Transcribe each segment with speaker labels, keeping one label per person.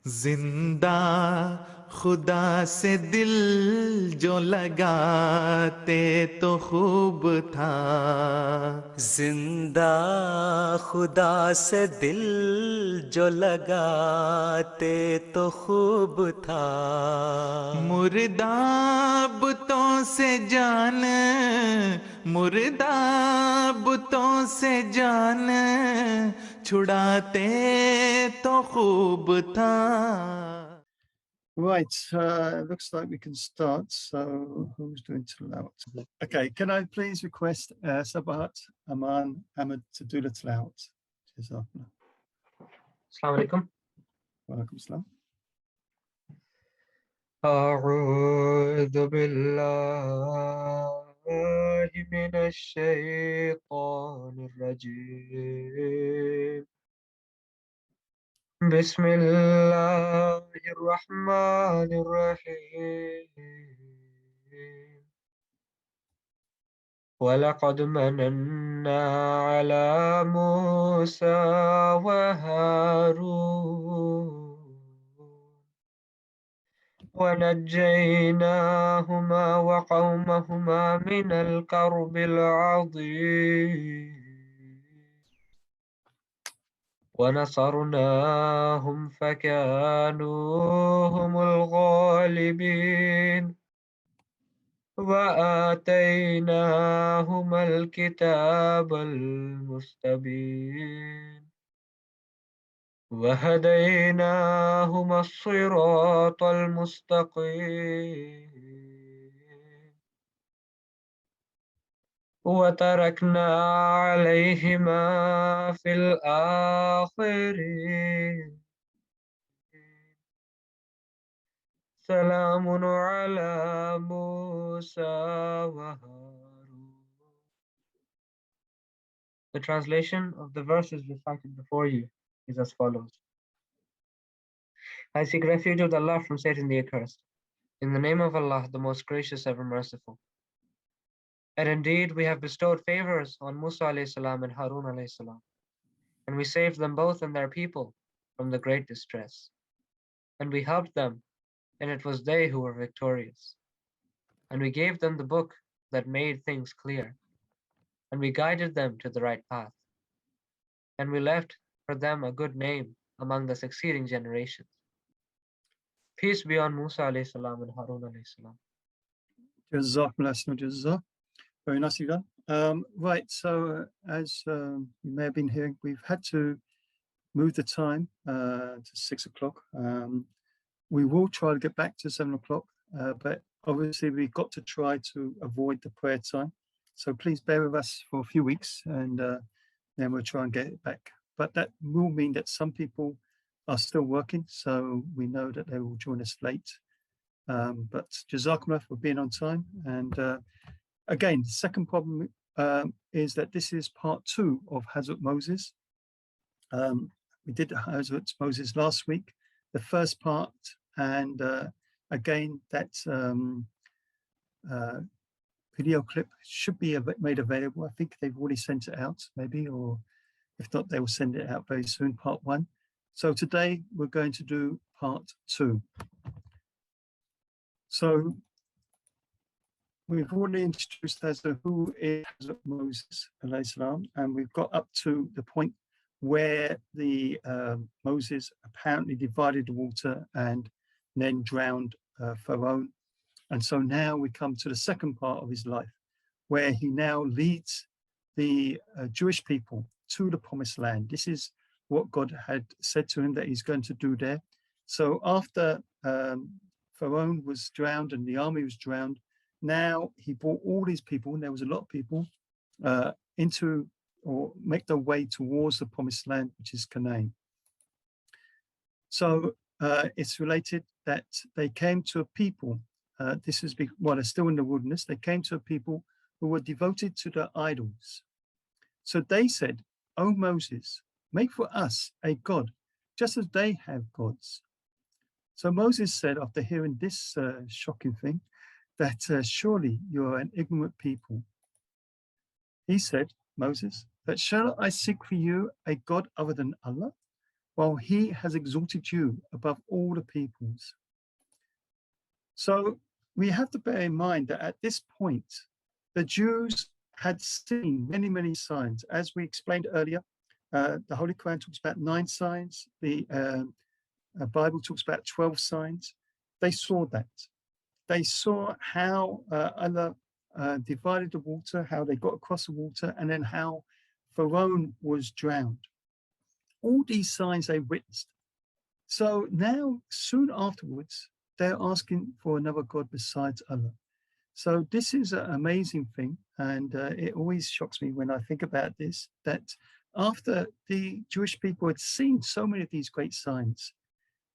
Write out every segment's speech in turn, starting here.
Speaker 1: जिंदा खुदा से दिल जो लगाते तो खूब था।
Speaker 2: जिंदा खुदा से दिल जो लगाते तो खूब था।
Speaker 1: मुर्दा बुतों से जान, मुर्दा बुतों से जान छुड़ाते तो खूब था।
Speaker 3: Right, looks like we can start. So who's doing tilawat? Okay, can I please request Sabahat, Aman, Ahmed to do the tilawat? Jazakallah.
Speaker 4: Assalamu alaikum.
Speaker 3: Wa alaikum salam.
Speaker 4: أعوذ بالله من الشيطان الرجيم. بسم الله الرحمن الرحيم. ولقد مننا على موسى وهارون ونجيناهما وقومهما من الكرب العظيم ونصرناهم فكانوا هم الغالبين وآتيناهما الكتاب المستبين وهديناهما الصراط المستقيم وتركنا عليهما في الآخرين سلام على موسى وهارون. The translation of the verses recited before you is as follows. I seek refuge with Allah from Satan the accursed. In the name of Allah, the most gracious, ever merciful. And indeed, we have bestowed favors on Musa alayhi salam and Harun alayhi salam, and we saved them both and their people from the great distress. And we helped them, and it was they who were victorious. And we gave them the book that made things clear, and we guided them to the right path. And we left for them a good name among the succeeding generations. Peace be on Musa alayhi salam and Harun alayhi salam.
Speaker 3: Jazakallah. Very nicely done. Right, so as you may have been hearing, we've had to move the time to 6 o'clock. We will try to get back to 7 o'clock, but obviously we've got to try to avoid the prayer time. So please bear with us for a few weeks and then we'll try and get it back. But that will mean that some people are still working, so we know that they will join us late. But Jazakumullah for being on time. And again, the second problem is that this is part 2 of Hazrat Moses. We did Hazrat Moses last week, the first part, and again, that video clip should be made available. I think they've already sent it out, maybe, or if not, they will send it out very soon, part 1. So today we're going to do part 2. So we've already introduced as to who is Moses, and we've got up to the point where the Moses apparently divided the water and then drowned Pharaoh. And so now we come to the second part of his life, where he now leads the Jewish people to the promised land. This is what God had said to him that he's going to do there. So after Pharaoh was drowned and the army was drowned, now he brought all these people, and there was a lot of people, into or make their way towards the promised land, which is Canaan. So it's related that they came to a people, this is while they're still in the wilderness, they came to a people who were devoted to their idols. So they said, "O Moses, make for us a God, just as they have gods." So Moses said, after hearing this shocking thing, that surely you are an ignorant people. He said, Moses, that shall I seek for you a God other than Allah? while he has exalted you above all the peoples. So we have to bear in mind that at this point, the Jews had seen many, many signs. As we explained earlier, the Holy Quran talks about 9 signs. The Bible talks about 12 signs. They saw that. They saw how Allah divided the water, how they got across the water, and then how Pharaoh was drowned. All these signs they witnessed. So now, soon afterwards, they're asking for another God besides Allah. So this is an amazing thing. And it always shocks me when I think about this, that after the Jewish people had seen so many of these great signs,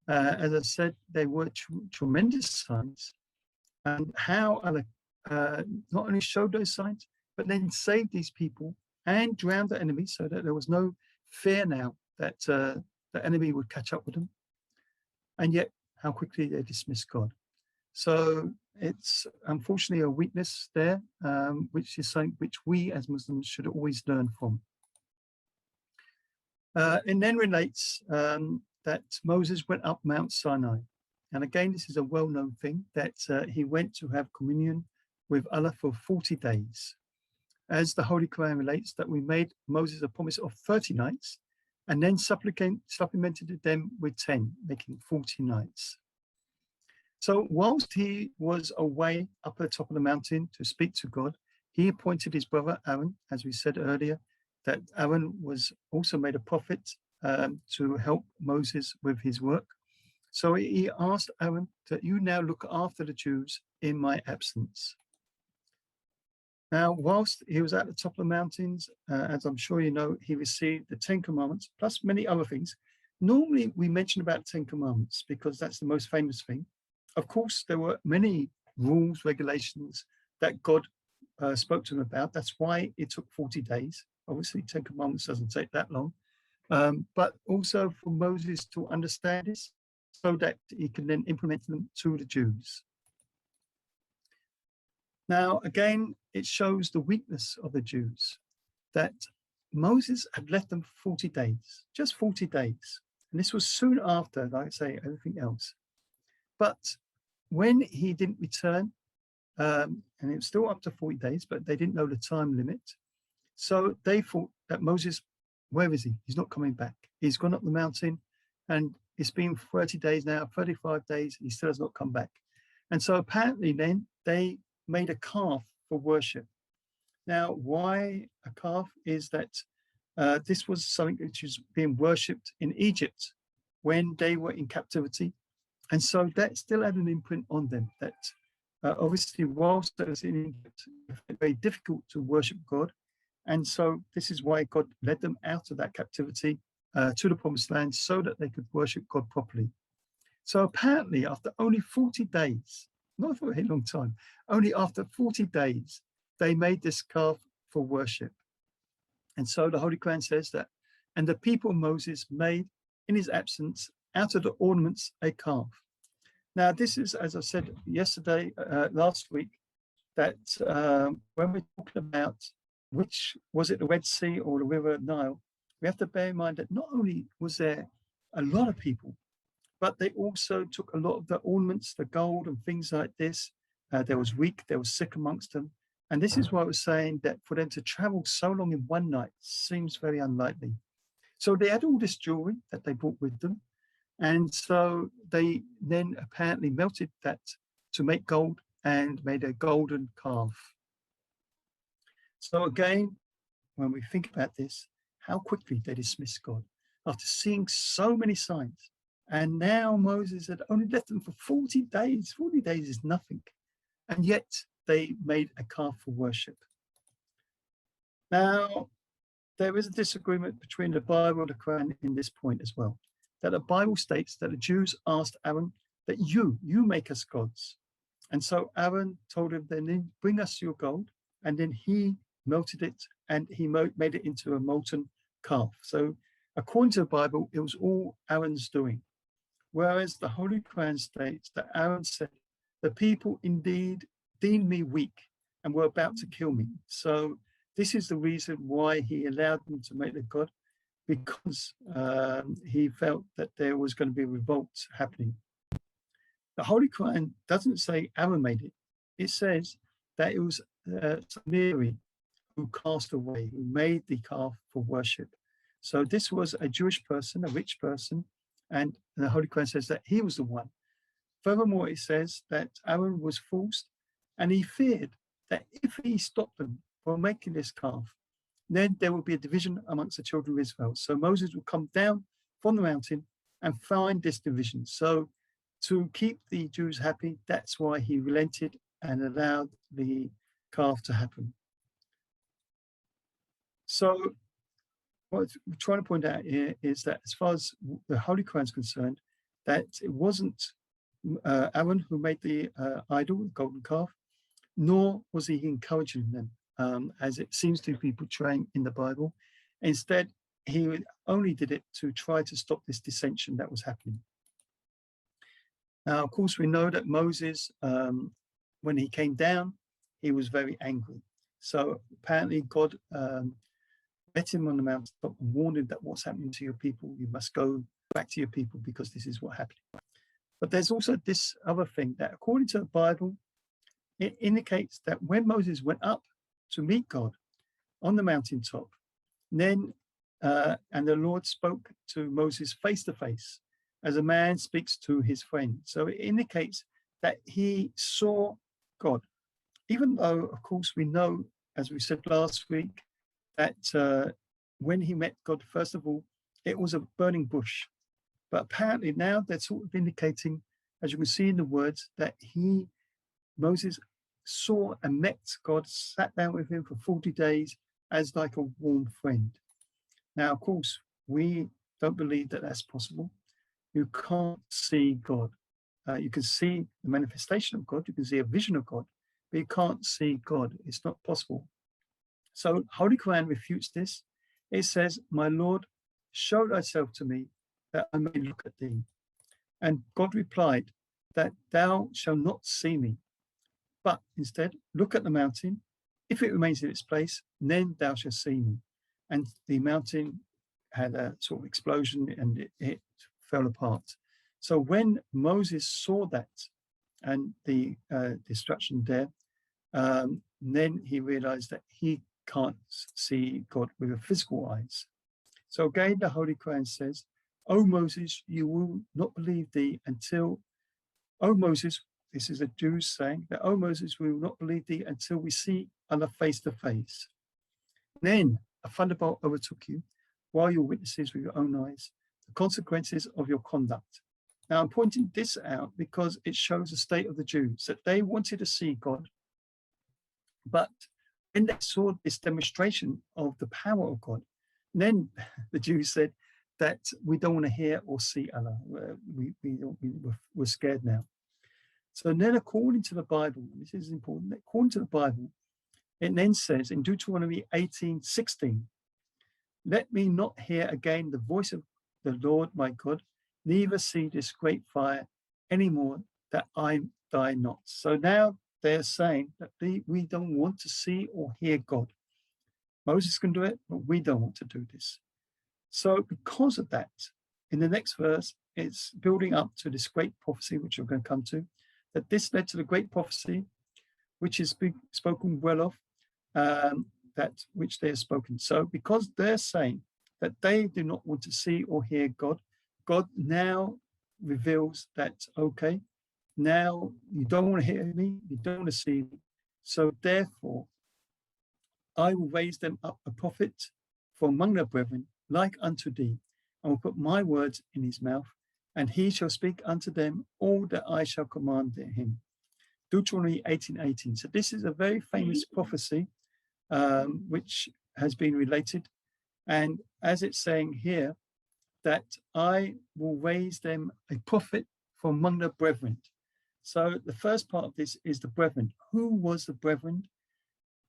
Speaker 3: as I said, they were tremendous signs, and how Allah not only showed those signs, but then saved these people and drowned the enemy, so that there was no fear now that the enemy would catch up with them. And yet, how quickly they dismissed God. So it's unfortunately a weakness there, which is something which we as Muslims should always learn from. It then relates that Moses went up Mount Sinai. And again, this is a well-known thing, that he went to have communion with Allah for 40 days. As the Holy Quran relates, that we made Moses a promise of 30 nights and then supplemented them with 10, making 40 nights. So whilst he was away up at the top of the mountain to speak to God, he appointed his brother Aaron, as we said earlier, that Aaron was also made a prophet to help Moses with his work. So he asked Aaron that you now look after the Jews in my absence. Now, whilst he was at the top of the mountains, as I'm sure you know, he received the 10 Commandments, plus many other things. Normally, we mention about 10 Commandments because that's the most famous thing. Of course, there were many rules, regulations that God spoke to him about. That's why it took 40 days. Obviously, 10 Commandments doesn't take that long. But also for Moses to understand this so that he can then implement them to the Jews. Now, again, it shows the weakness of the Jews, that Moses had left them for 40 days, just 40 days. And this was soon after, like I say, everything else. But when he didn't return, and it was still up to 40 days, but they didn't know the time limit. So they thought that Moses, where is he? He's not coming back. He's gone up the mountain, and it's been 30 days now, 35 days, he still has not come back. And so apparently then they made a calf for worship. Now, why a calf is that this was something which was being worshipped in Egypt when they were in captivity. And so that still had an imprint on them, that obviously whilst they was in Egypt, it was very difficult to worship God. And so this is why God led them out of that captivity to the promised land so that they could worship God properly. So apparently after only 40 days, not for a very long time, only after 40 days, they made this calf for worship. And so the Holy Quran says that, and the people of Moses made in his absence out of the ornaments a calf. Now this is, as I said yesterday, last week, that when we're talking about which, was it the Red Sea or the River Nile, we have to bear in mind that not only was there a lot of people, but they also took a lot of the ornaments, the gold and things like this. There was weak, there was sick amongst them. And this is why I was saying that for them to travel so long in one night seems very unlikely. So they had all this jewelry that they brought with them. And so they then apparently melted that to make gold and made a golden calf. So again, when we think about this, how quickly they dismissed God after seeing so many signs. And now Moses had only left them for 40 days. 40 days is nothing. And yet they made a calf for worship. Now, there is a disagreement between the Bible and the Quran in this point as well. That the Bible states that the Jews asked Aaron that you make us gods. And so Aaron told him, then bring us your gold. And then he melted it and he made it into a molten calf. So according to the Bible, it was all Aaron's doing. Whereas the Holy Quran states that Aaron said, the people indeed deemed me weak and were about to kill me. So this is the reason why he allowed them to make the god. because he felt that there was going to be a revolt happening. The Holy Quran doesn't say Aaron made it. It says that it was Mary who cast away, who made the calf for worship. So this was a Jewish person, a rich person, and the Holy Quran says that he was the one. Furthermore, it says that Aaron was forced, and he feared that if he stopped them from making this calf, then there would be a division amongst the children of Israel. So Moses would come down from the mountain and find this division. So to keep the Jews happy, that's why he relented and allowed the calf to happen. So what we're trying to point out here is that as far as the Holy Quran is concerned, that it wasn't Aaron who made the idol, the golden calf, nor was he encouraging them, as it seems to be portraying in the Bible. Instead, he only did it to try to stop this dissension that was happening. Now, of course, we know that Moses, when he came down, he was very angry. So apparently God met him on the mountaintop and warned him that what's happening to your people, you must go back to your people because this is what happened. But there's also this other thing that according to the Bible, it indicates that when Moses went up to meet God on the mountaintop, then and the Lord spoke to Moses face to face as a man speaks to his friend. So it indicates that he saw God, even though, of course, we know, as we said last week, that when he met God, first of all, it was a burning bush. But apparently now they're sort of indicating, as you can see in the words, that Moses saw and met God, sat down with him for 40 days as like a warm friend. Now, of course, we don't believe that that's possible. You can't see God. You can see the manifestation of God. You can see a vision of God, but you can't see God. It's not possible. So Holy Quran refutes this. It says, "My Lord, show thyself to me that I may look at thee." And God replied that thou shalt not see me, but instead look at the mountain. If it remains in its place, then thou shalt see me. And the mountain had a sort of explosion and it fell apart. So when Moses saw that and the destruction there, then he realized that he can't see God with physical eyes. So again, the Holy Quran says, "O Moses, you will not believe thee until, O Moses," this is a Jew saying that, "O Moses, we will not believe thee until we see Allah face to face. Then a thunderbolt overtook you while you witnesses with your own eyes the consequences of your conduct." Now I'm pointing this out because it shows the state of the Jews, that they wanted to see God, but when they saw this demonstration of the power of God, then the Jews said that we don't want to hear or see Allah. We're scared now. So then according to the Bible, this is important, according to the Bible, it then says in Deuteronomy 18:16, "Let me not hear again the voice of the Lord my God, neither see this great fire anymore, that I die not." So now they're saying that we don't want to see or hear God. Moses can do it, but we don't want to do this. So because of that, in the next verse, it's building up to this great prophecy, which we're going to come to, that this led to the great prophecy, which is spoken well of, that which they have spoken. So because they're saying that they do not want to see or hear God, God now reveals that, okay, now you don't want to hear me, you don't want to see me. So therefore, I will raise them up a prophet from among their brethren, like unto thee, and will put my words in his mouth, and he shall speak unto them all that I shall command him. Deuteronomy 18:18. So this is a very famous prophecy, which has been related. And as it's saying here, that I will raise them a prophet from among the brethren. So the first part of this is the brethren. Who was the brethren?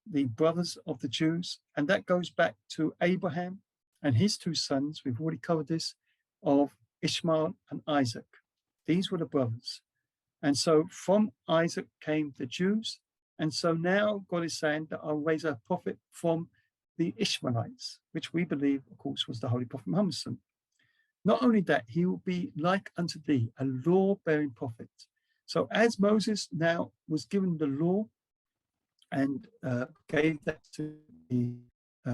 Speaker 3: The brothers of the Jews. And that goes back to Abraham and his two sons. We've already covered this, of Ishmael and Isaac. These were the brothers. And so from Isaac came the Jews. And so now God is saying that I'll raise a prophet from the Ishmaelites, which we believe, of course, was the Holy Prophet Muhammad. Not only that, he will be like unto thee, a law-bearing prophet. So as Moses now was given the law and gave that to the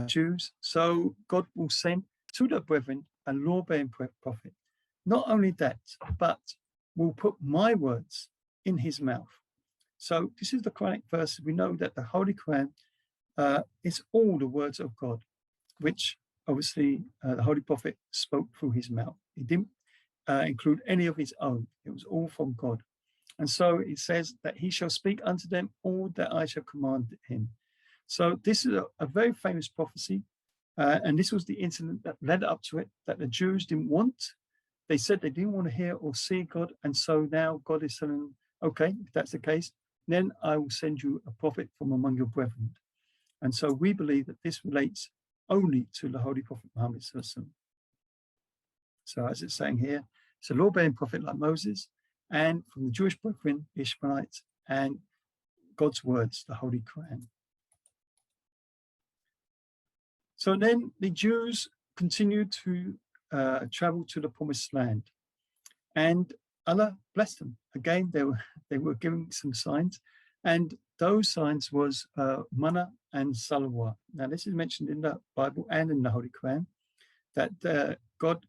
Speaker 3: Jews, so God will send to the brethren a law-bearing prophet. Not only that, but will put my words in his mouth. So this is the Quranic verse. We know that the Holy Quran is all the words of God, which obviously the Holy Prophet spoke through his mouth. He didn't include any of his own. It was all from God. And so it says that he shall speak unto them all that I shall command him. So this is a very famous prophecy. And this was the incident that led up to it, that the Jews didn't want. They said they didn't want to hear or see God. And so now God is telling them, okay, if that's the case, then I will send you a prophet from among your brethren. And so we believe that this relates only to the Holy Prophet Muhammad. So as it's saying here, it's a law-bearing prophet like Moses, and from the Jewish brethren, the Ishmaelites, and God's words, the Holy Quran. So then the Jews continued to travel to the Promised Land, and Allah blessed them. Again, they were giving some signs, and those signs was manna and salwa. Now this is mentioned in the Bible and in the Holy Quran, that God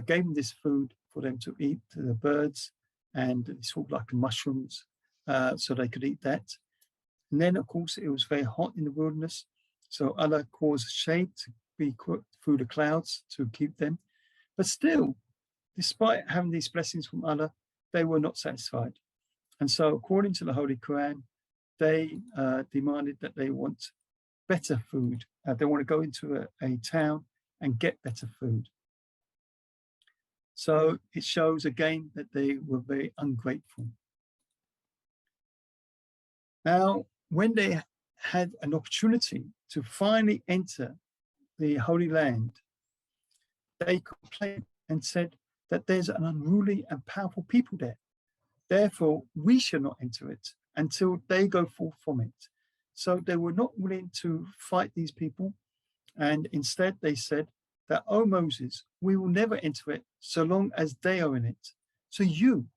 Speaker 3: gave them this food for them to eat, the birds, and it's sort of like mushrooms, so they could eat that. And then, of course, it was very hot in the wilderness, so Allah caused shade to be through the clouds to keep them. But still, despite having these blessings from Allah, they were not satisfied. And so, according to the Holy Quran, they demanded that they want better food. They want to go into a town and get better food. So it shows again that they were very ungrateful. Now, when they had an opportunity to finally enter the Holy Land, they complained and said that there's an unruly and powerful people there. Therefore, we shall not enter it until they go forth from it. So they were not willing to fight these people. And instead they said that, oh Moses, we will never enter it so long as they are in it. So you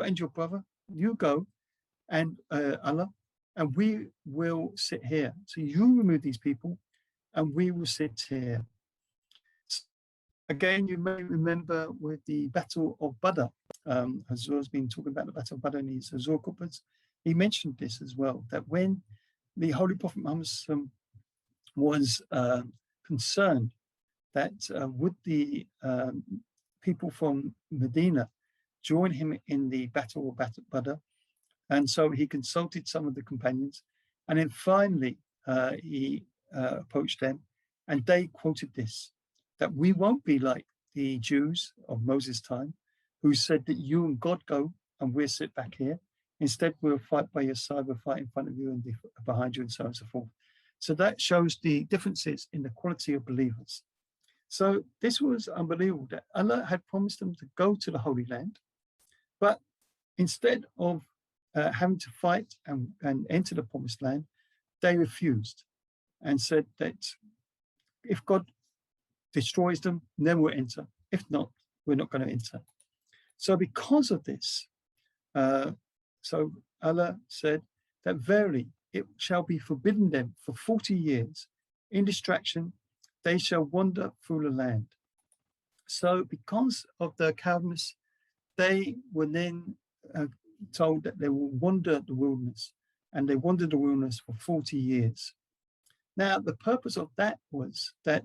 Speaker 3: and your brother, you go, and Allah, and we will sit here. So you remove these people and we will sit here. Again, you may remember with the Battle of Badr, Hazur's been talking about the Battle of Badr in his Hazur Qutbas. He mentioned this as well, that when the Holy Prophet Muhammad was concerned that would the people from Medina join him in the Battle of Badr, and so he consulted some of the companions, and then finally he approached them, and they quoted this, that we won't be like the Jews of Moses' time, who said that you and God go and we'll sit back here. Instead, we'll fight by your side, we'll fight in front of you and behind you, and so on and so forth. So that shows the differences in the quality of believers. So this was unbelievable, that Allah had promised them to go to the Holy Land, but instead of having to fight and enter the Promised Land, they refused and said that if God destroys them, then we'll enter. If not, we're not going to enter. So because of this, so Allah said that verily it shall be forbidden them for 40 years. In distraction, they shall wander through the land. So because of their cowardice, they were then told that they will wander the wilderness, and they wandered the wilderness for 40 years. Now, the purpose of that was that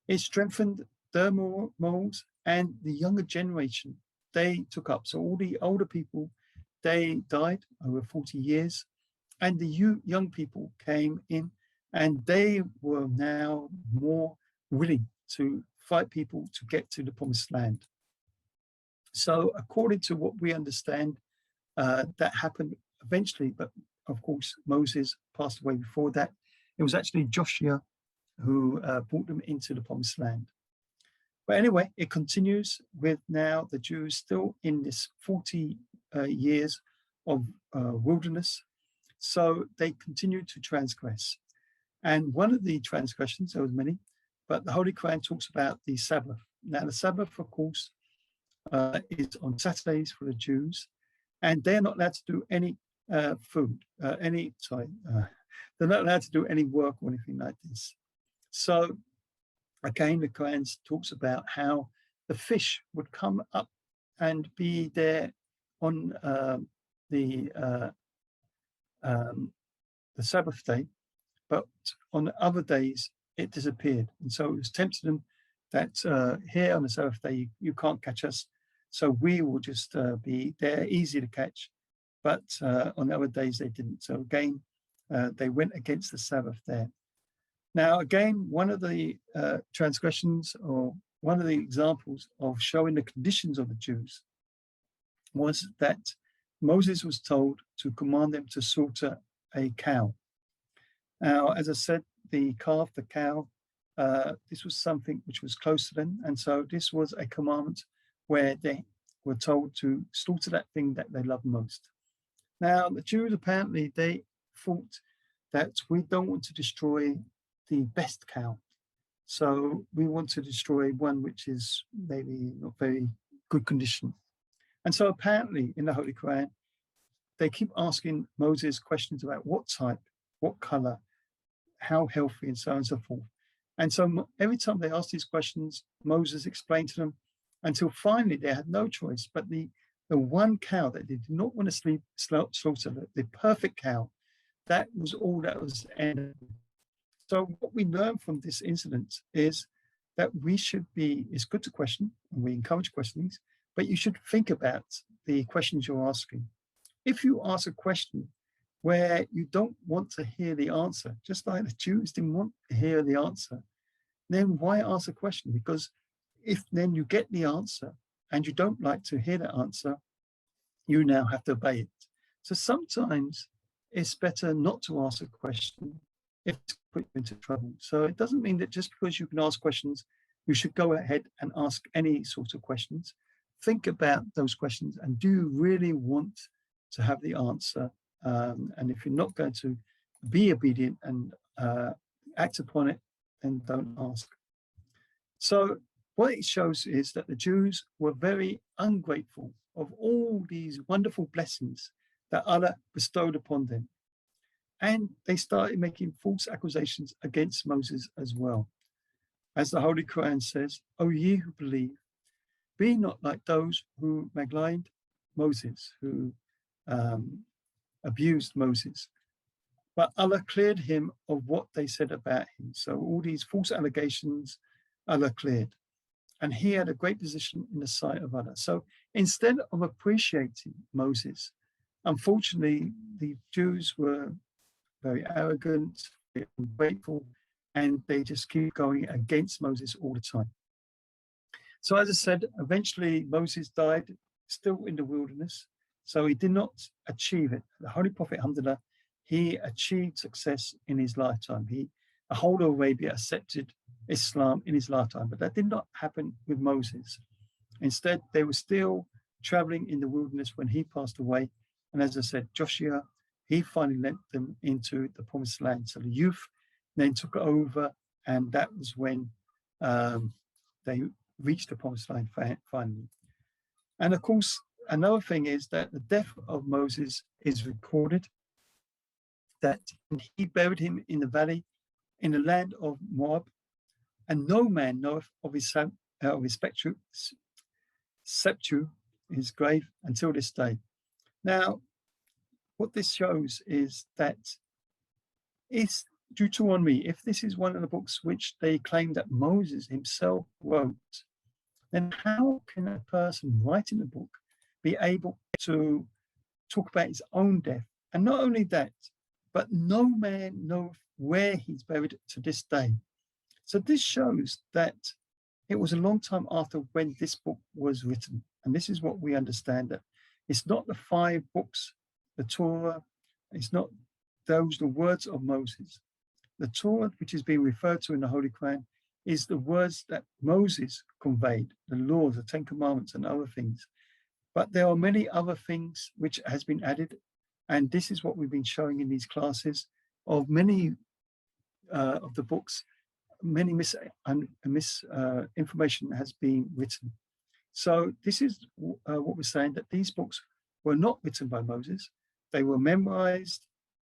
Speaker 3: it strengthened their morals, and the younger generation, they took up. So all the older people, they died over 40 years, and the young people came in, and they were now more willing to fight people to get to the Promised Land. So according to what we understand, that happened eventually, but of course Moses passed away before that. It was actually Joshua who brought them into the Promised Land. But anyway, it continues with now the Jews still in this 40 years of wilderness. So they continue to transgress. And one of the transgressions, there was many, but the Holy Quran talks about the Sabbath. Now the Sabbath, of course, is on Saturdays for the Jews, and they're not allowed to do any they're not allowed to do any work or anything like this. So again, the Quran talks about how the fish would come up and be there on the Sabbath day, but on the other days it disappeared. And so it was tempting them that here on the Sabbath day you can't catch us, so we will just be there, easy to catch. But on the other days they didn't. So again, they went against the Sabbath there. Now again, one of the transgressions, or one of the examples of showing the conditions of the Jews, was that Moses was told to command them to slaughter a cow. Now, as I said, the calf, the cow, this was something which was close to them. And so this was a commandment where they were told to slaughter that thing that they loved most. Now, the Jews, apparently, they thought that we don't want to destroy the best cow. So we want to destroy one which is maybe not very good condition. And so apparently in the Holy Quran, they keep asking Moses questions about what type, what color, how healthy, and so on and so forth. And so every time they asked these questions, Moses explained to them until finally they had no choice. But the one cow that they did not want to slaughter, the perfect cow, that was all that was ended. So what we learn from this incident is that we should be, it's good to question, and we encourage questionings, but you should think about the questions you're asking. If you ask a question where you don't want to hear the answer, just like the Jews didn't want to hear the answer, then why ask a question? Because if then you get the answer and you don't like to hear the answer, you now have to obey it. So sometimes it's better not to ask a question if it's put you into trouble. So it doesn't mean that just because you can ask questions, you should go ahead and ask any sort of questions. Think about those questions, and do you really want to have the answer? And if you're not going to be obedient and act upon it, then don't ask. So what it shows is that the Jews were very ungrateful of all these wonderful blessings that Allah bestowed upon them. And they started making false accusations against Moses as well. As the Holy Quran says, "O ye who believe, be not like those who maligned Moses, who abused Moses. But Allah cleared him of what they said about him." So all these false allegations, Allah cleared. And he had a great position in the sight of Allah. So instead of appreciating Moses, unfortunately, the Jews were very arrogant, ungrateful, and they just keep going against Moses all the time. So as I said, eventually Moses died still in the wilderness. So he did not achieve it. The Holy Prophet, alhamdulillah, he achieved success in his lifetime. The whole of Arabia accepted Islam in his lifetime, but that did not happen with Moses. Instead, they were still traveling in the wilderness when he passed away. And as I said, Joshua, he finally led them into the promised land. So the youth then took over, and that was when they reached the promised land finally. And of course, another thing is that the death of Moses is recorded, that he buried him in the valley in the land of Moab, and no man knoweth of his sepulchre, his grave, until this day. Now, what this shows is that it's Deuteronomy, if this is one of the books which they claim that Moses himself wrote, then how can a person writing a book be able to talk about his own death? And not only that, but no man knows where he's buried to this day. So this shows that it was a long time after when this book was written. And this is what we understand, that it's not the 5 books, the Torah, it's not those, the words of Moses. The Torah, which is being referred to in the Holy Quran, is the words that Moses conveyed, the laws, the 10 Commandments and other things. But there are many other things which has been added. And this is what we've been showing in these classes, of many of the books, many misinformation has been written. So this is what we're saying, that these books were not written by Moses. They were memorized,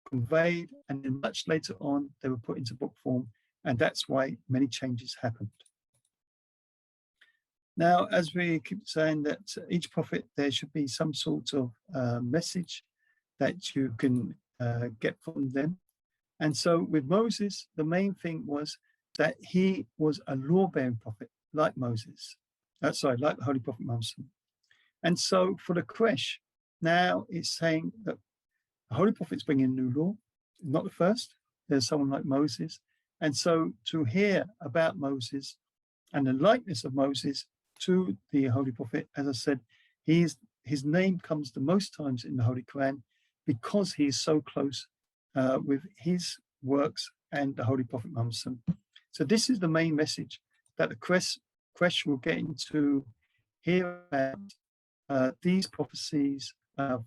Speaker 3: conveyed, and then much later on, they were put into book form. And that's why many changes happened. Now, as we keep saying that each prophet, there should be some sort of message that you can get from them. And so with Moses, the main thing was that he was a law-bearing prophet, like Moses. Like the Holy Prophet Muhammad. And so for the Quraysh, now it's saying that the Holy Prophet's bringing new law, not the first. There's someone like Moses. And so to hear about Moses and the likeness of Moses to the Holy Prophet, as I said, his name comes the most times in the Holy Quran because he is so close with his works and the Holy Prophet Muhammad. So this is the main message that the Quraysh will get into hear about these prophecies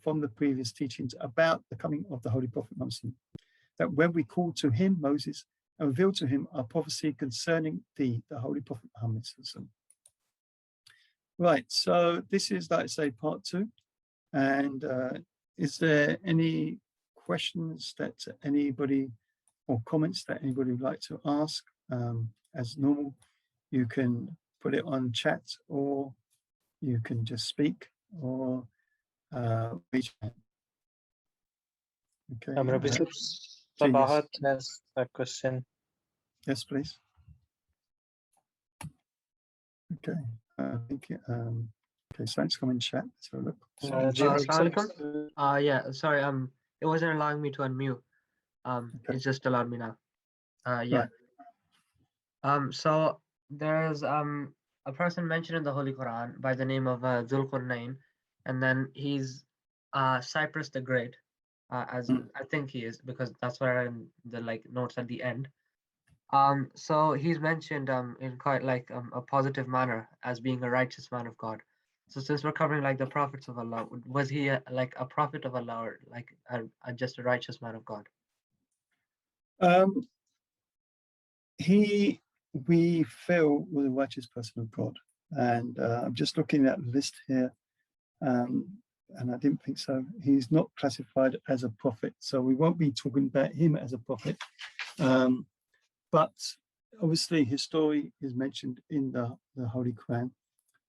Speaker 3: from the previous teachings about the coming of the Holy Prophet Muhammad. That when we call to him, Moses, and reveal to him our prophecy concerning the Holy Prophet Muhammad. Right, so this is, like I say, part 2. And is there any questions that anybody, or comments that anybody would like to ask? As normal, you can put it on chat, or you can just speak, or raise your hand. Okay.
Speaker 5: Rabbi Sabahat has a question.
Speaker 3: Yes, please. Okay. I think okay, so let's come in chat. Let's have a look.
Speaker 4: Assalamualaikum. Yeah, sorry, it wasn't allowing me to unmute.
Speaker 3: Okay.
Speaker 4: It's just allowed me now. Yeah.
Speaker 3: Right.
Speaker 4: So there's a person mentioned in the Holy Quran by the name of Zulqarnain, and then he's Cyprus the Great, as I think he is, because that's where in the notes at the end. So he's mentioned in quite a positive manner as being a righteous man of God. So since we're covering the prophets of Allah, was he a prophet of Allah, or just a righteous man of God?
Speaker 3: We feel was a righteous person of God, and I'm just looking at the list here, and I didn't think so. He's not classified as a prophet, so we won't be talking about him as a prophet. But obviously his story is mentioned in the Holy Quran.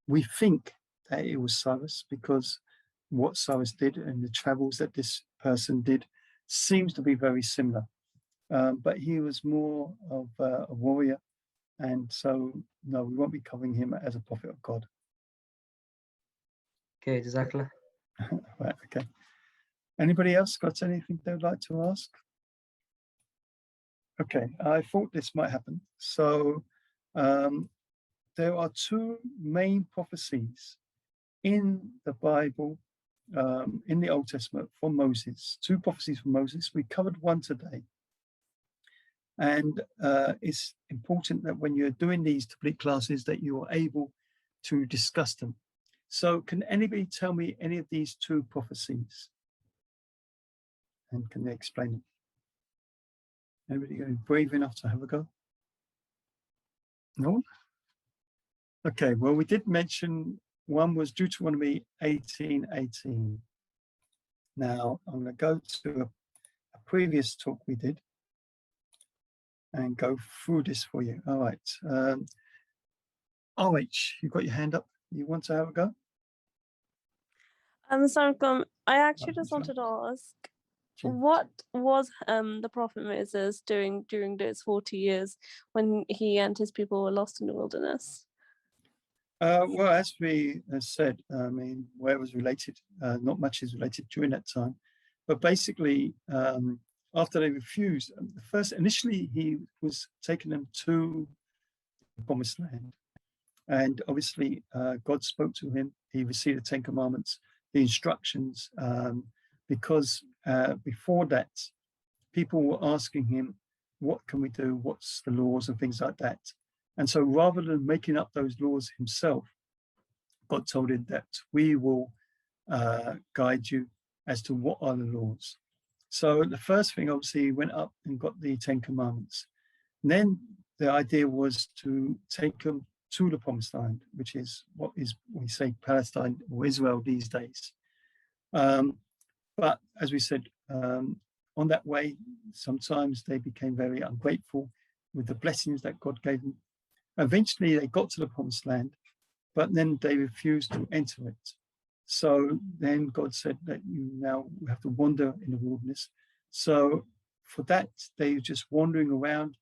Speaker 3: We think that it was Cyrus, because what Cyrus did and the travels that this person did seems to be very similar. But he was more of a warrior, and so no, we won't be covering him as a prophet of God.
Speaker 4: Okay, Jazakallah.
Speaker 3: Right, okay. Anybody else got anything they would like to ask? Okay, I thought this might happen. So there are 2 main prophecies in the Bible, in the Old Testament from Moses, 2 prophecies from Moses. We covered one today. And it's important that when you're doing these Tabligh classes that you are able to discuss them. So can anybody tell me any of these 2 prophecies? And can they explain them? Anybody going to be brave enough to have a go? No? Okay, well, we did mention one was Deuteronomy 18:18. Now, I'm going to go to a previous talk we did and go through this for you. All right. RH, you've got your hand up. You want to have a go?
Speaker 6: Assalamualaikum. I actually just wanted to ask, what was the Prophet Moses doing during those 40 years when he and his people were lost in the wilderness?
Speaker 3: Well, as we said, I mean, where it was related, not much is related during that time. But basically, after they refused, initially he was taking them to the Promised Land. And obviously, God spoke to him. He received the 10 Commandments, the instructions, because before that, people were asking him, what can we do? What's the laws and things like that? And so rather than making up those laws himself, God told him that we will guide you as to what are the laws. So the first thing, obviously, he went up and got the 10 Commandments. And then the idea was to take them to the Promised Land, which is what we say Palestine or Israel these days. But as we said, on that way, sometimes they became very ungrateful with the blessings that God gave them. Eventually, they got to the Promised Land, but then they refused to enter it. So then God said that you now have to wander in the wilderness. So for that, they were just wandering around,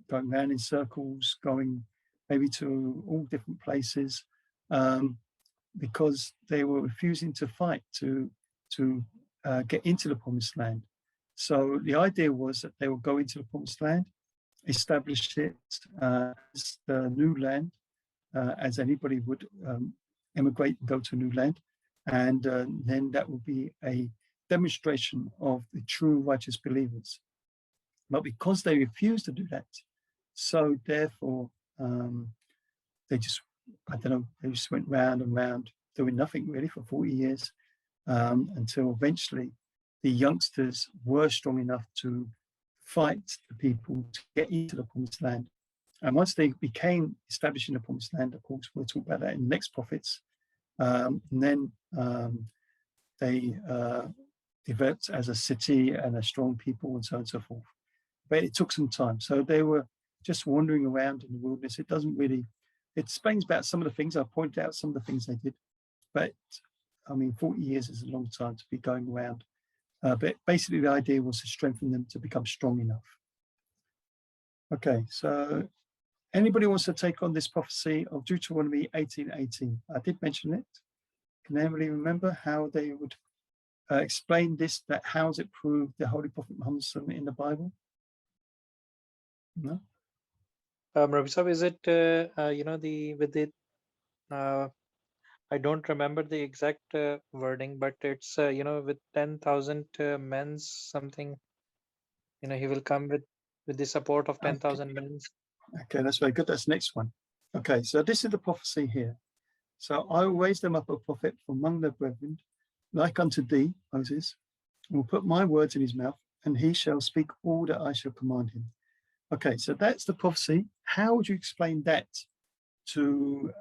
Speaker 3: going around in circles, going maybe to all different places, because they were refusing to fight to get into the Promised Land. So the idea was that they would go into the Promised Land, establish it as the new land, as anybody would emigrate and go to a new land. And then that would be a demonstration of the true righteous believers. But because they refused to do that, so therefore they just, I don't know, they just went round and round doing nothing really for 40 years until eventually the youngsters were strong enough to fight the people to get into the Promised Land. And once they became established in the Promised Land, of course, we'll talk about that in the next prophets, and then they developed as a city and a strong people and so on and so forth. But it took some time. So they were just wandering around in the wilderness. It doesn't really, it explains about some of the things. I pointed out some of the things they did. But I mean, 40 years is a long time to be going around. But basically the idea was to strengthen them to become strong enough. Okay, so anybody wants to take on this prophecy of Deuteronomy 18:18? I did mention it. Can anybody remember how they would explain this, that how is it proved the Holy Prophet Muhammad in the Bible? No?
Speaker 5: Rabbi Sahib, is it, I don't remember the exact wording, but it's, with 10,000 men, something, he will come with the support of 10,000 men.
Speaker 3: Okay, that's very good. That's the next one. Okay, so this is the prophecy here. So I will raise them up a prophet from among their brethren, like unto thee, Moses, and will put my words in his mouth, and he shall speak all that I shall command him. Okay, so that's the prophecy. How would you explain that to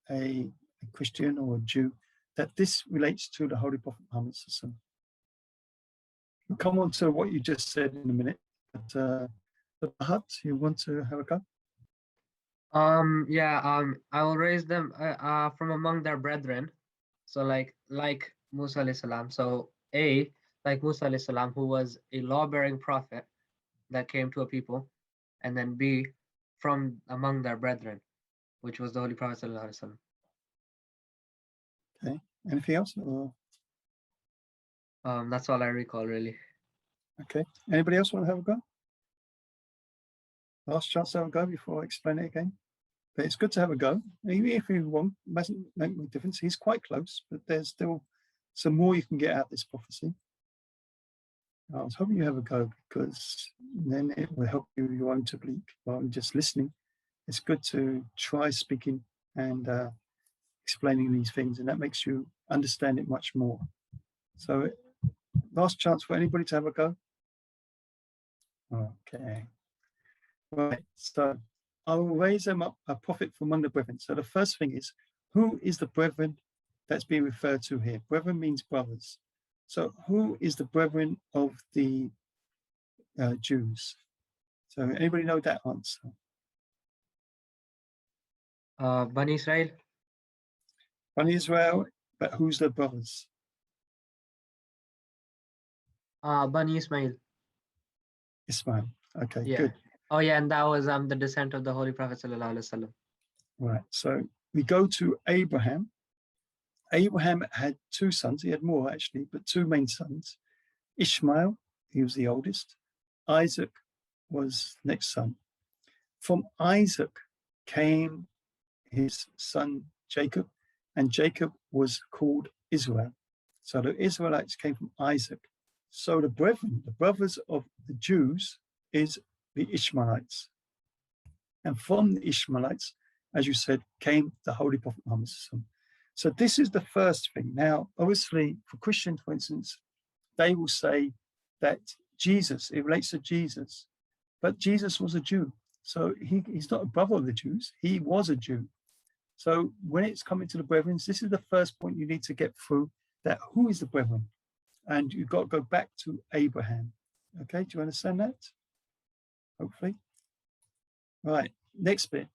Speaker 3: a Christian or a Jew, that this relates to the Holy Prophet Muhammad? We'll come on to what you just said in a minute. But Mahat, you want to have a go?
Speaker 4: I will raise them from among their brethren. So like Musa alayhi salam. So like Musa alayhi salam, who was a law-bearing prophet that came to a people, and then B, from among their brethren, which was the Holy Prophet sallallahu alaihi wasallam.
Speaker 3: Okay, anything else? Or...
Speaker 4: that's all I recall, really.
Speaker 3: Okay, anybody else want to have a go? Last chance to have a go before I explain it again. But it's good to have a go. Even if you want, it doesn't make a difference. He's quite close, but there's still some more you can get out of this prophecy. I was hoping you have a go, because then it will help you your own tabligh rather than just listening. It's good to try speaking and explaining these things, and that makes you understand it much more. So last chance for anybody to have a go. Okay. Right, so I will raise them up a prophet from among the brethren. So the first thing is, who is the brethren that's being referred to here? Brethren means brothers. So who is the brethren of the Jews? So anybody know that answer?
Speaker 4: Bani Israel.
Speaker 3: Bani Israel, but who's the brothers?
Speaker 4: Bani Ismail.
Speaker 3: Ismail. Okay,
Speaker 4: yeah.
Speaker 3: Good.
Speaker 4: Oh yeah, and that was the descent of the Holy Prophet sallallahu alaihi wasallam.
Speaker 3: Right, so we go to Abraham. Abraham had two sons. He had more actually, but two main sons. Ishmael, he was the oldest. Isaac was next son. From Isaac came his son Jacob, and Jacob was called Israel. So the Israelites came from Isaac. So the brethren, the brothers of the Jews, is the Ishmaelites. And from the Ishmaelites, as you said, came the Holy Prophet Muhammad. So this is the first thing. Now, obviously, for Christians, for instance, they will say that Jesus, it relates to Jesus, but Jesus was a Jew. So he's not a brother of the Jews. He was a Jew. So when it's coming to the brethren, this is the first point you need to get through, that who is the brethren? And you've got to go back to Abraham. Okay, do you understand that? Hopefully. Right, next bit.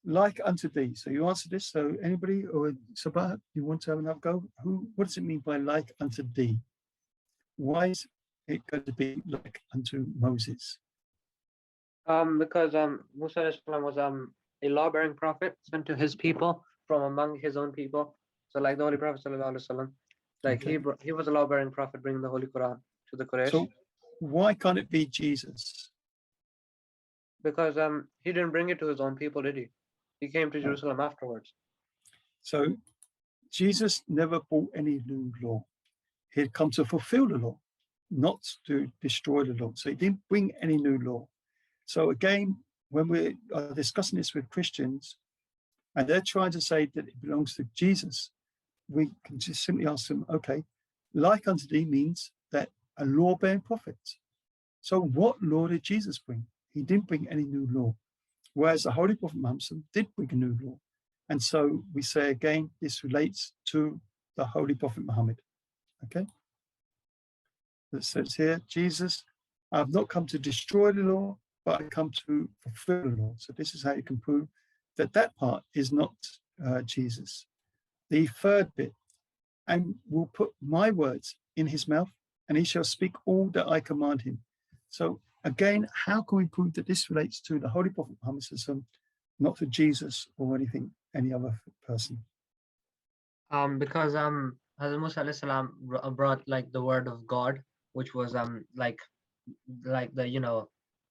Speaker 3: Like unto thee. So you answer this. So anybody, or Sabah, you want to have another go? What does it mean by like unto thee? Why is it going to be like unto Moses?
Speaker 4: Because Musa alayhi salam was a law-bearing prophet sent to his people from among his own people. So like the Holy Prophet sallallahu alaihi wasallam, like
Speaker 3: Okay.
Speaker 4: he was a law-bearing prophet bringing the Holy Quran to the Quraysh.
Speaker 3: So why can't it be Jesus?
Speaker 4: Because he didn't bring it to his own people, did he? He came to Jerusalem afterwards.
Speaker 3: So Jesus never brought any new law. He had come to fulfill the law, not to destroy the law. So he didn't bring any new law. So again, when we are discussing this with Christians, and they're trying to say that it belongs to Jesus, we can just simply ask them, okay, like unto thee means that a law-bearing prophet. So what law did Jesus bring? He didn't bring any new law, whereas the Holy Prophet Muhammad did bring a new law. And so we say again, this relates to the Holy Prophet Muhammad. Okay? It says here, Jesus, I have not come to destroy the law, but I come to fulfill the law. So this is how you can prove that that part is not Jesus. The third bit, and will put my words in his mouth, and he shall speak all that I command him. So again, how can we prove that this relates to the Holy Prophet Muhammad, not to Jesus or any other person?
Speaker 4: Because Hazrat Musa alayhi salam brought like the word of God, which was like the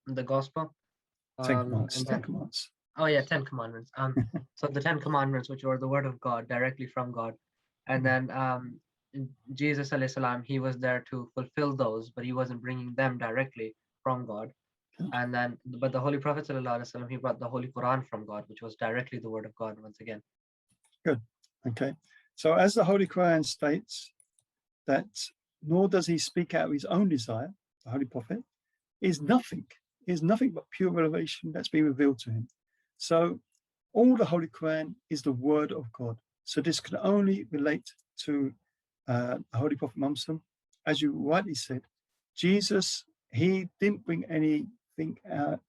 Speaker 4: the gospel.
Speaker 3: 10 commandments.
Speaker 4: And
Speaker 3: 10 commandments.
Speaker 4: Oh yeah, 10 commandments. So the 10 commandments, which were the word of God directly from God, and then Jesus alayhi salam, he was there to fulfill those, but he wasn't bringing them directly from God. And then, but the Holy Prophet sallallahu alaihi wasallam, he brought the Holy Quran from God, which was directly the word of God once again.
Speaker 3: Good. Okay. So as the Holy Quran states that nor does he speak out of his own desire, the Holy Prophet is nothing but pure revelation that's been revealed to him. So all the Holy Quran is the word of God. So this can only relate to the Holy Prophet Muhammad. As you rightly said, Jesus, he didn't bring anything out,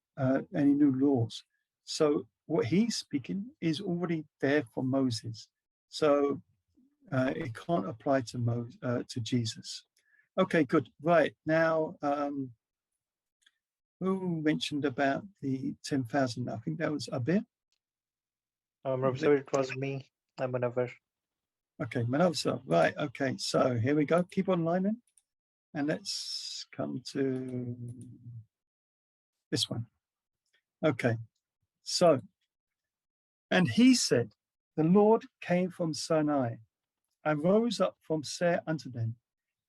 Speaker 3: any new laws. So what he's speaking is already there for Moses. So it can't apply to Jesus. Okay, good. Right, now, who mentioned about the 10,000? I think that was Abir.
Speaker 5: So it was me, Manavar.
Speaker 3: Okay, Manavar. Right, okay, so here we go. Keep on line then. And let's come to this one. Okay, so, and he said, the Lord came from Sinai and rose up from Seir unto them,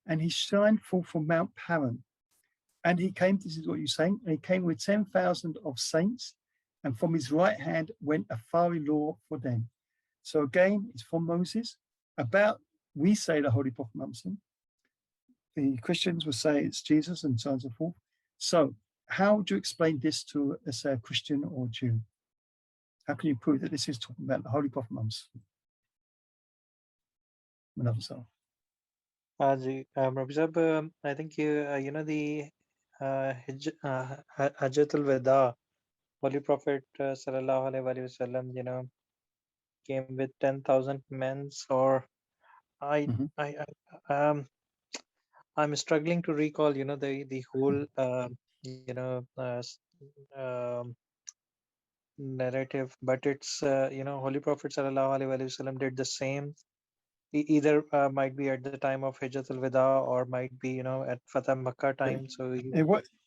Speaker 3: and he shined forth from Mount Paran. And he came, this is what you're saying, and he came with 10,000 of saints, and from his right hand went a fiery law for them. So again, it's from Moses. About, we say the Holy Prophet Muhammad. The Christians will say it's Jesus and so on and so forth. So how would you explain this to, let's say, a Christian or Jew? How can you prove that this is talking about the Holy Prophet Muhammad?
Speaker 5: I think you know the Hajjatul Wada, Holy Prophet sallallahu alaihi wasallam, you know, came with 10,000 men. Or I'm struggling to recall, you know, the whole you know narrative, but it's you know, Holy Prophet sallallahu alaihi wasallam did the same. Either might be at the time of Hijjatul Wada, or might be, you know, at Fatah Makkah time. So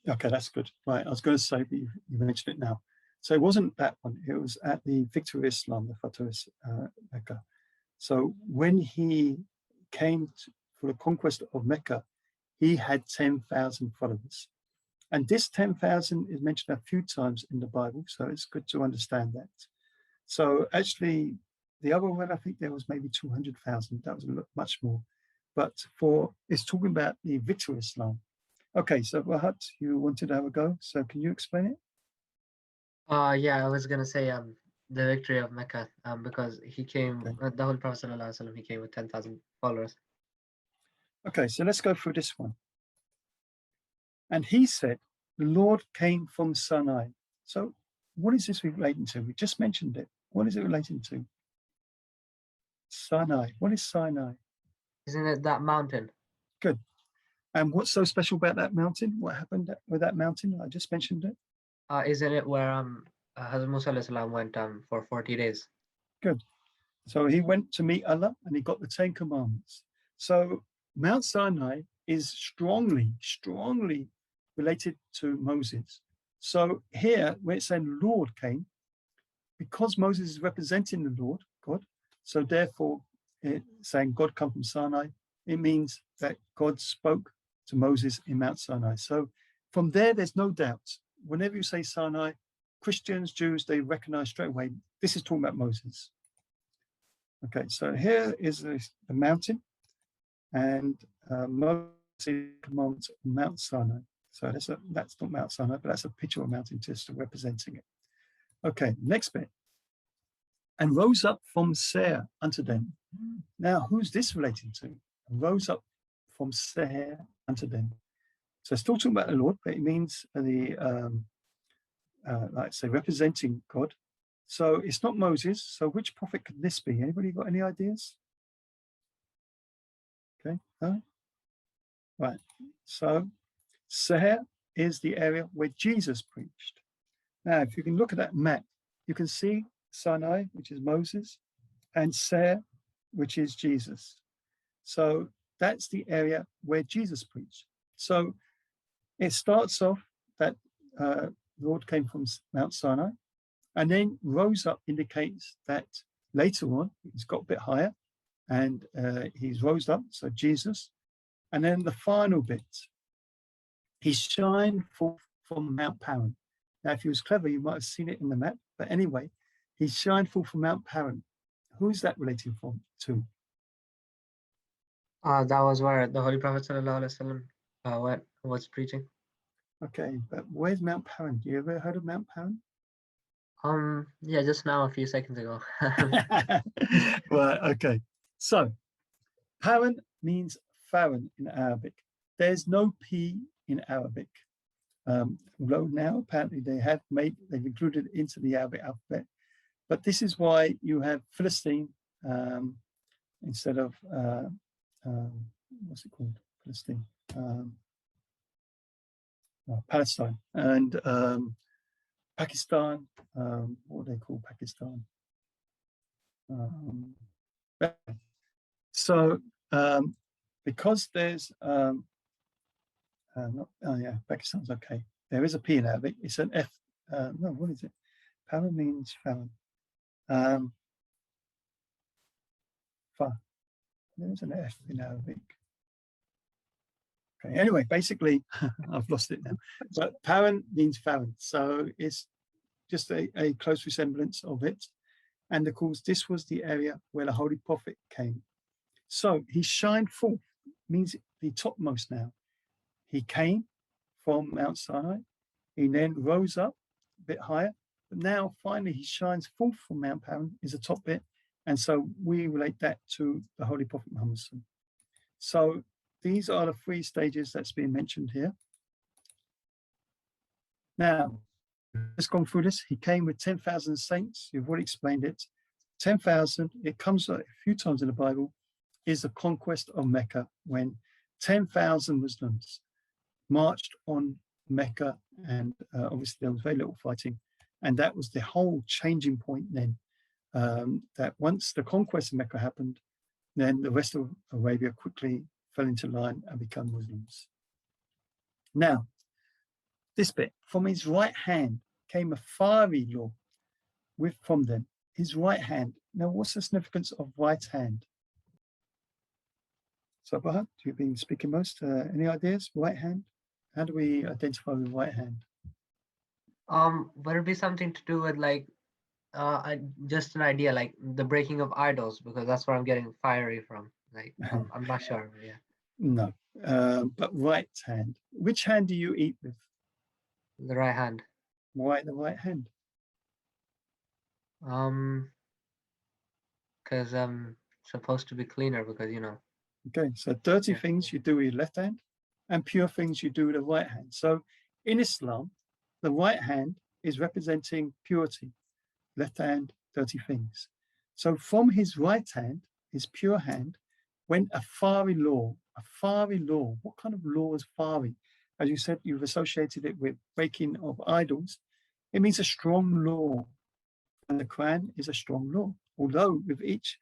Speaker 3: okay, that's good. Right, I was going to say, but you mentioned it now. So it wasn't that one. It was at the Victory of Islam, the Fatah Mecca. So when he came for the conquest of Mecca, he had 10,000 followers. And this 10,000 is mentioned a few times in the Bible, so it's good to understand that. So actually, the other one, I think there was maybe 200,000. That was much more. But it's talking about the Victory of Islam. Okay, so Rahat, you wanted to have a go, so can you explain it?
Speaker 4: Yeah, I was gonna say the victory of Mecca, because he came,
Speaker 3: Okay.
Speaker 4: the Holy Prophet sallallahu alaihi wasallam, he came with 10,000 followers.
Speaker 3: Okay, so let's go through this one. And he said, the Lord came from Sinai. So what is this relating to? We just mentioned it. What is it relating to? Sinai. What is Sinai?
Speaker 4: Isn't it that mountain?
Speaker 3: Good. And what's so special about that mountain? What happened with that mountain? I just mentioned it.
Speaker 4: Isn't it where Hazrat Musa alayhi salam went for 40 days?
Speaker 3: Good. So he went to meet Allah and he got the 10 commandments. So Mount Sinai is strongly related to Moses. So here, where it's saying Lord came, because Moses is representing the Lord, God, so therefore it's saying God come from Sinai, it means that God spoke to Moses in Mount Sinai. So from there, there's no doubt. Whenever you say Sinai, Christians, Jews, they recognize straight away, this is talking about Moses. Okay, so here is the mountain, and Moses commands Mount Sinai. So that's not Mount Sinai, but that's a picture of a mountain just representing it. Okay, next bit. And rose up from Seir unto them. Now, who's this relating to? Rose up from Seir unto them. So it's still talking about the Lord, but it means like I say, representing God. So it's not Moses. So which prophet could this be? Anybody got any ideas? Okay, no? Right. So Seir is the area where Jesus preached. Now, if you can look at that map, you can see Sinai, which is Moses, and Seir, which is Jesus. So that's the area where Jesus preached. So it starts off that the Lord came from Mount Sinai, and then rose up indicates that later on he's got a bit higher, and he's rose up, so Jesus. And then the final bit, he shined forth from Mount Paran. Now, if he was clever, you might have seen it in the map. But anyway, he shined forth from Mount Paran. Who is that relating to?
Speaker 4: That was where the Holy Prophet sallallahu alaihi wasallam was preaching.
Speaker 3: Okay, but where's Mount Paran? You ever heard of Mount Paran?
Speaker 4: Yeah, just now, a few seconds ago.
Speaker 3: Right, okay. So Paran means Faran in Arabic. There's no P in Arabic. Although now apparently they've included it into the Arabic alphabet. But this is why you have Philistine instead of, what's it called? Philistine. Palestine. And Pakistan, what do they call Pakistan? So because there's, Pakistan's okay. There is a P in Arabic. It's an F. No, what is it? Para means Farron. Far. There's an F in Arabic. Okay. Anyway, basically, I've lost it now. But Paran means Farron. So it's just a close resemblance of it. And of course, this was the area where the Holy Prophet came. So he shined forth, means the topmost now. He came from Mount Sinai. He then rose up a bit higher. But now, finally, he shines forth from Mount Paran, is the top bit. And so we relate that to the Holy Prophet Muhammad. So these are the three stages that's being mentioned here. Now, let's go through this. He came with 10,000 saints. You've already explained it. 10,000, it comes a few times in the Bible, is the conquest of Mecca when 10,000 Muslims marched on Mecca, and obviously there was very little fighting. And that was the whole changing point then, that once the conquest of Mecca happened, then the rest of Arabia quickly fell into line and became Muslims. Now, this bit, from his right hand came a fiery law from them, his right hand. Now, what's the significance of right hand? So, Bahat, you've been speaking most. Any ideas? Right hand? How do we identify with right hand?
Speaker 4: Would it be something to do with like, just an idea, like the breaking of idols, because that's where I'm getting fiery from. Like, I'm not sure. Yeah.
Speaker 3: No, but right hand. which hand do you eat with?
Speaker 4: The right hand.
Speaker 3: Why the right hand?
Speaker 4: Because I'm supposed to be cleaner because, you know.
Speaker 3: Okay, so dirty
Speaker 4: Yeah.
Speaker 3: things you do with your left hand and pure things you do with the right hand. So in Islam, the right hand is representing purity, left hand, dirty things. So from his right hand, his pure hand, went a fiery law. A fiery law. What kind of law is fiery? As you said, you've associated it with breaking of idols. It means a strong law. And the Quran is a strong law. Although with each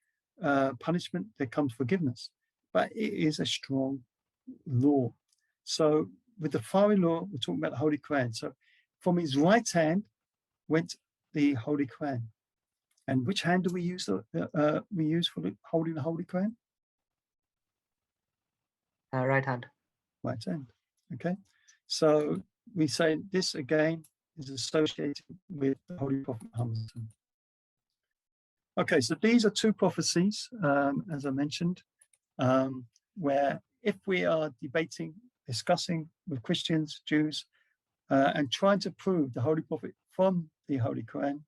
Speaker 3: punishment, there comes forgiveness. But it is a strong law. So with the fiery law, we're talking about the Holy Quran. So from his right hand went the Holy Quran. And which hand do we use? We use for holding the Holy Quran?
Speaker 4: Right hand.
Speaker 3: Right hand. Okay. So we say this again is associated with the Holy Prophet Muhammad. Okay, so these are two prophecies, as I mentioned, where if we are debating, discussing with Christians, Jews, and trying to prove the Holy Prophet from the Holy Quran,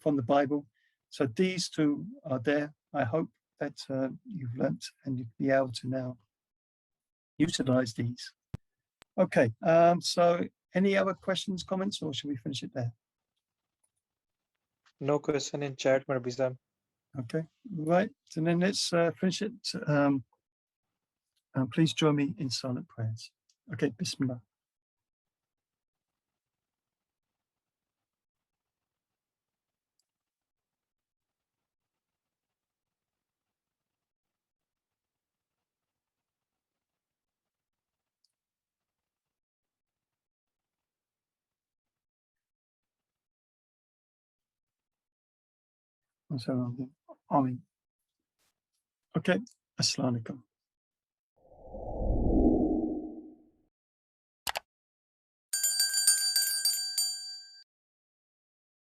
Speaker 3: from the Bible, so these two are there. I hope that you've learnt and you'll be able to now utilize these. Okay, so any other questions, comments, or should we finish it there?
Speaker 5: No question in chat, Marbiza.
Speaker 3: Okay, right. So then let's finish it. Please join me in silent prayers. Okay, Bismillah. Amin. Okay, Assalamu alaikum.